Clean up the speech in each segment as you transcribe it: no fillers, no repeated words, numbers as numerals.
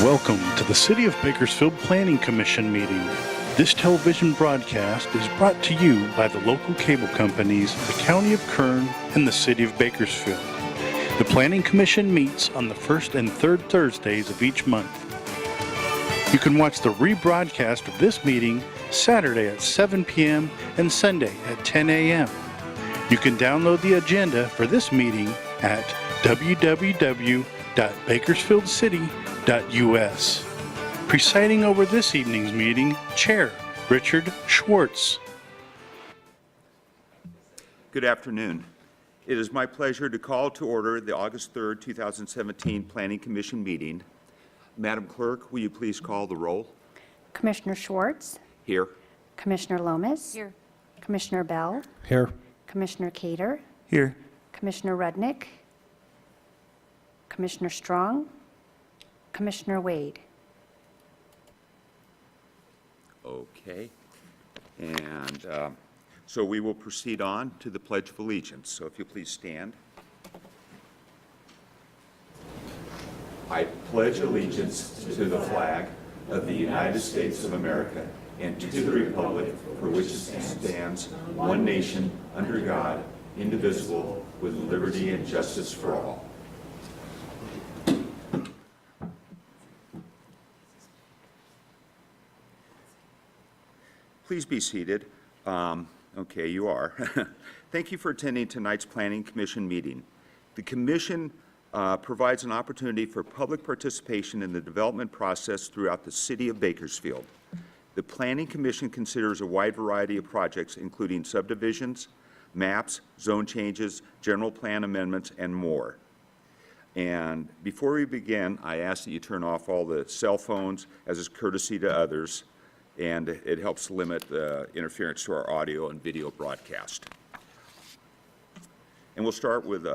Welcome to the City of Bakersfield Planning Commission meeting. This television broadcast is brought to you by the local cable companies, the County of Kern, and the City of Bakersfield. The Planning Commission meets on the first and third Thursdays of each month. You can watch the rebroadcast of this meeting Saturday at 7 p.m. and Sunday at 10 a.m. You can download the agenda for this meeting at www.bakersfieldcity.us. Presiding over this evening's meeting, Chair Richard Schwartz. Good afternoon. It is my pleasure to call to order the August 3rd, 2017 Planning Commission meeting. Madam Clerk, will you please call the roll? Commissioner Schwartz. Here. Commissioner Lomas. Here. Commissioner Bell. Here. Commissioner Cater. Here. Commissioner Rudnick. Commissioner Strong. Commissioner Wade. Okay. And so we will proceed on to the Pledge of Allegiance. So if you please stand. I pledge allegiance to the flag of the United States of America and to the republic for which it stands, one nation, under God, indivisible, with liberty and justice for all. Please be seated. Okay, you are. Thank you for attending tonight's Planning Commission meeting. The Commission provides an opportunity for public participation in the development process throughout the City of Bakersfield. The Planning Commission considers a wide variety of projects, including subdivisions, maps, zone changes, general plan amendments, and more. And before we begin, I ask that you turn off all the cell phones as a courtesy to others, and it helps limit interference to our audio and video broadcast. And we'll start with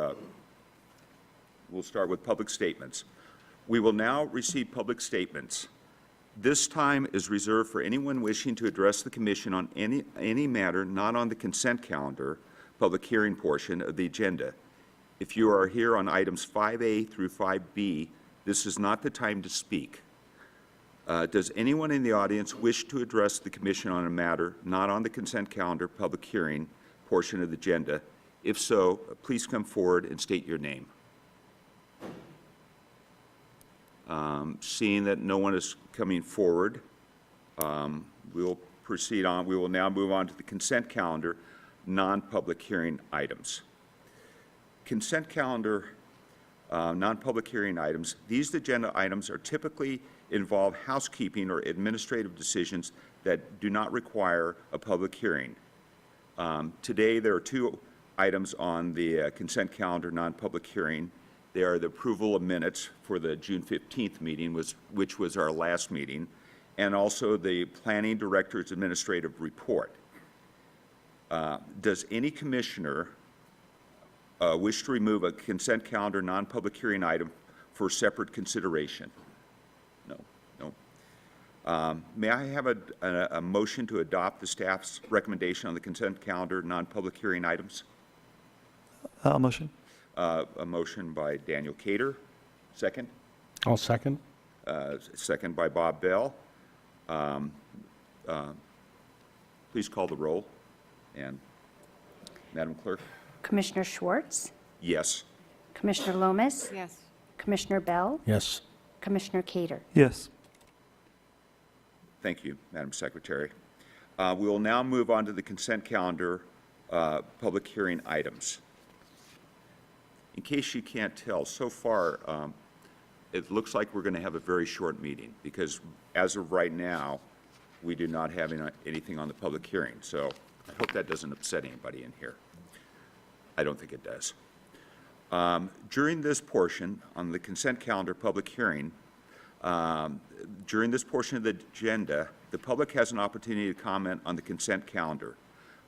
public statements. We will now receive public statements. This time is reserved for anyone wishing to address the Commission on any matter not on the consent calendar, public hearing portion of the agenda. If you are here on items 5A through 5B, this is not the time to speak. Does anyone in the audience wish to address the Commission on a matter not on the consent calendar, public hearing portion of the agenda? If so, please come forward and state your name. Seeing that no one is coming forward, we'll proceed on. We will now move on to the consent calendar, non-public hearing items. Consent calendar, non-public hearing items. These agenda items are typically involve housekeeping or administrative decisions that do not require a public hearing. Today, there are two items on the consent calendar, non-public hearing. They are the approval of minutes for the June 15th meeting, which was our last meeting, and also the Planning Director's Administrative Report. Does any commissioner wish to remove a consent calendar non-public hearing item for separate consideration? No. May I have a motion to adopt the staff's recommendation on the consent calendar non-public hearing items? Motion. A motion by Daniel Cater. Second? I'll second. Second by Bob Bell. Please call the roll. And Madam Clerk? Commissioner Schwartz. Yes. Commissioner Lomas. Yes. Commissioner Bell. Yes. Commissioner Cater. Yes. Thank you, Madam Secretary. We will now move on to the consent calendar public hearing items. In case you can't tell, so far it looks like we're going to have a very short meeting because as of right now, we do not have anything on the public hearing. So I hope that doesn't upset anybody in here. I don't think it does. During this portion on the consent calendar public hearing, during this portion of the agenda, the public has an opportunity to comment on the consent calendar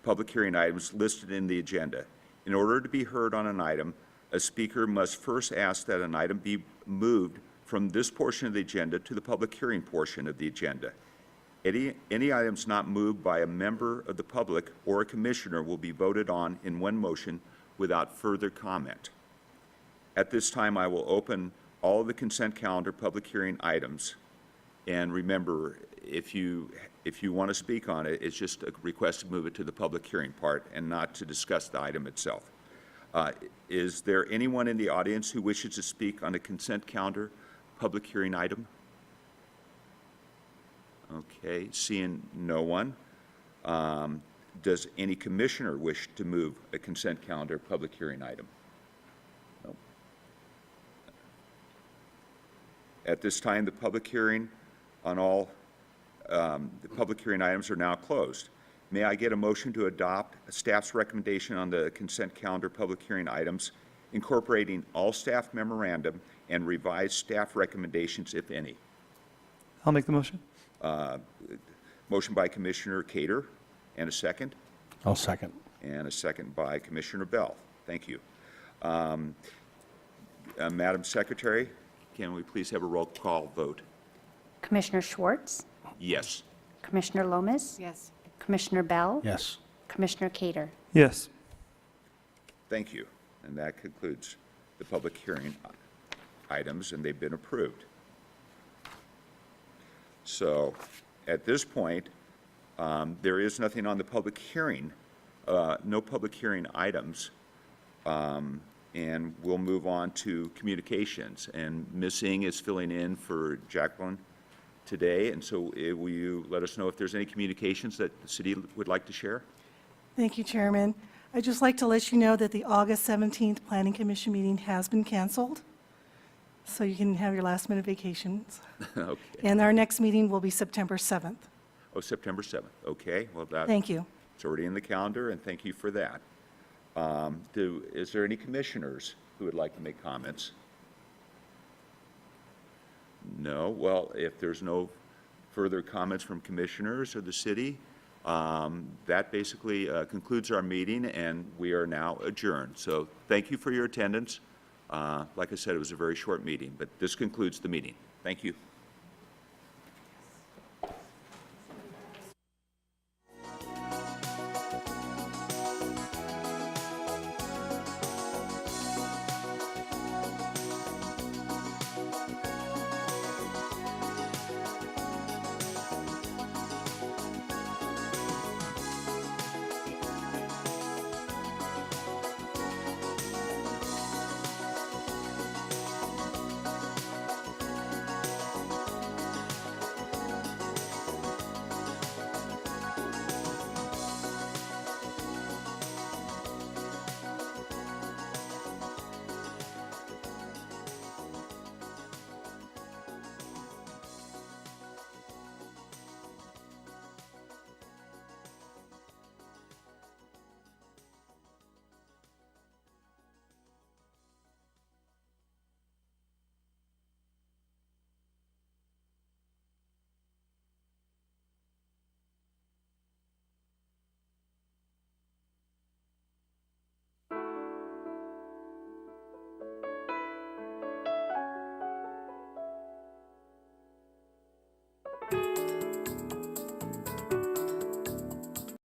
public hearing items listed in the agenda. In order to be heard on an item, a speaker must first ask that an item be moved from this portion of the agenda to the public hearing portion of the agenda. Any items not moved by a member of the public or a commissioner will be voted on in one motion without further comment. At this time, I will open all of the consent calendar public hearing items. And remember, if you want to speak on it, it's just a request to move it to the public hearing part and not to discuss the item itself. Is there anyone in the audience who wishes to speak on a consent calendar public hearing item? Okay, seeing no one. Does any commissioner wish to move a consent calendar public hearing item? No. At this time, the public hearing on all the public hearing items are now closed. May I get a motion to adopt staff's recommendation on the consent calendar public hearing items, incorporating all staff memorandum and revised staff recommendations, if any? I'll make the motion. Motion by Commissioner Cater, and a second? I'll second. And a second by Commissioner Bell. Thank you. Madam Secretary, can we please have a roll call vote? Commissioner Schwartz, Yes. Commissioner Lomas, Yes. Commissioner Bell, Yes. Commissioner Cater. Yes. Thank you. And that concludes the public hearing items, and they've been approved. So at this point, there is nothing on the public hearing, no public hearing items, and we'll move on to communications. And Ms. Ng is filling in for Jacqueline today, and so will you let us know if there's any communications that the city would like to share? Thank you, Chairman. I'd just like to let you know that the August 17th Planning Commission meeting has been canceled, so you can have your last-minute vacations. Okay. And our next meeting will be September 7th. Oh, September 7th. Okay, well, that. Thank you. It's already in the calendar, and thank you for that. Is there any commissioners who would like to make comments? No? Well, if there's no further comments from commissioners or the city, that basically concludes our meeting, and we are now adjourned. So thank you for your attendance. Like I said, it was a very short meeting, but this concludes the meeting. Thank you.